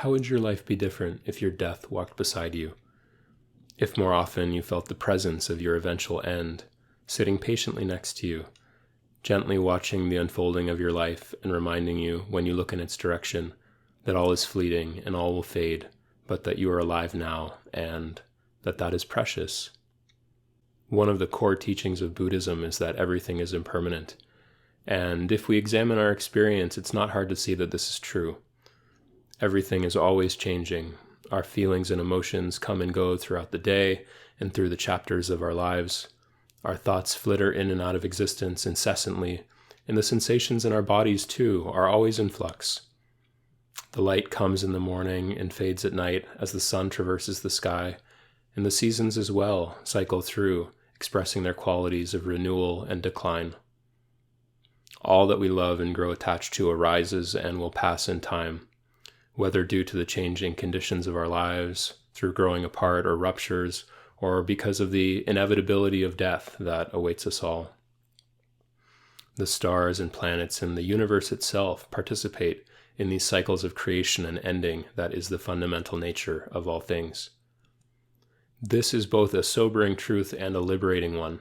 How would your life be different if your death walked beside you? If more often you felt the presence of your eventual end, sitting patiently next to you, gently watching the unfolding of your life and reminding you, when you look in its direction, that all is fleeting and all will fade, but that you are alive now and that is precious. One of the core teachings of Buddhism is that everything is impermanent. And if we examine our experience, it's not hard to see that this is true. Everything is always changing. Our feelings and emotions come and go throughout the day and through the chapters of our lives. Our thoughts flitter in and out of existence incessantly, and the sensations in our bodies, too, are always in flux. The light comes in the morning and fades at night as the sun traverses the sky, and the seasons as well cycle through, expressing their qualities of renewal and decline. All that we love and grow attached to arises and will pass in time, whether due to the changing conditions of our lives, through growing apart or ruptures, or because of the inevitability of death that awaits us all. The stars and planets and the universe itself participate in these cycles of creation and ending that is the fundamental nature of all things. This is both a sobering truth and a liberating one.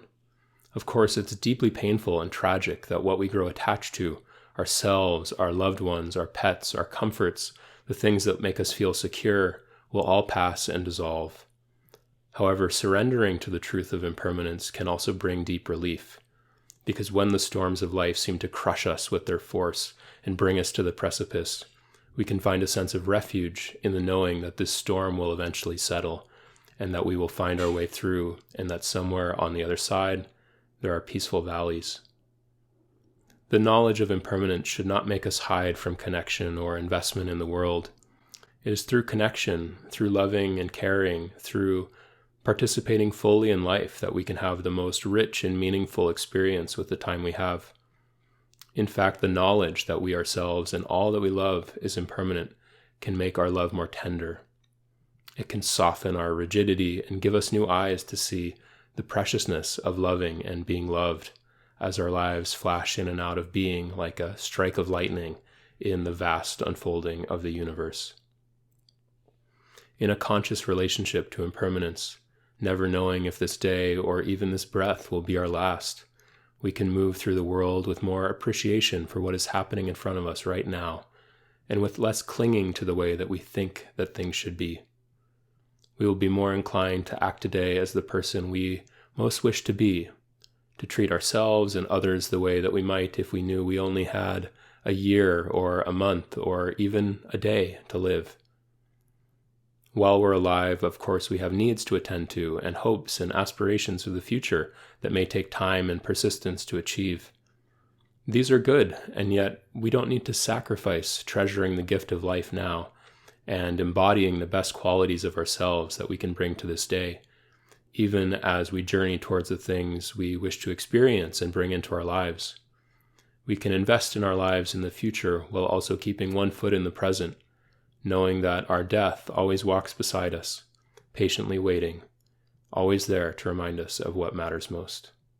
Of course, it's deeply painful and tragic that what we grow attached to, ourselves, our loved ones, our pets, our comforts, the things that make us feel secure, will all pass and dissolve. However, surrendering to the truth of impermanence can also bring deep relief, because when the storms of life seem to crush us with their force and bring us to the precipice, we can find a sense of refuge in the knowing that this storm will eventually settle, and that we will find our way through, and that somewhere on the other side, there are peaceful valleys. The knowledge of impermanence should not make us hide from connection or investment in the world. It is through connection, through loving and caring, through participating fully in life that we can have the most rich and meaningful experience with the time we have. In fact, the knowledge that we ourselves and all that we love is impermanent can make our love more tender. It can soften our rigidity and give us new eyes to see the preciousness of loving and being loved, as our lives flash in and out of being like a strike of lightning in the vast unfolding of the universe. In a conscious relationship to impermanence, never knowing if this day or even this breath will be our last, we can move through the world with more appreciation for what is happening in front of us right now, and with less clinging to the way that we think that things should be. We will be more inclined to act today as the person we most wish to be, to treat ourselves and others the way that we might if we knew we only had a year or a month or even a day to live. While we're alive, of course, we have needs to attend to and hopes and aspirations for the future that may take time and persistence to achieve. These are good, and yet we don't need to sacrifice treasuring the gift of life now and embodying the best qualities of ourselves that we can bring to this day, even as we journey towards the things we wish to experience and bring into our lives. We can invest in our lives in the future while also keeping one foot in the present, knowing that our death always walks beside us, patiently waiting, always there to remind us of what matters most.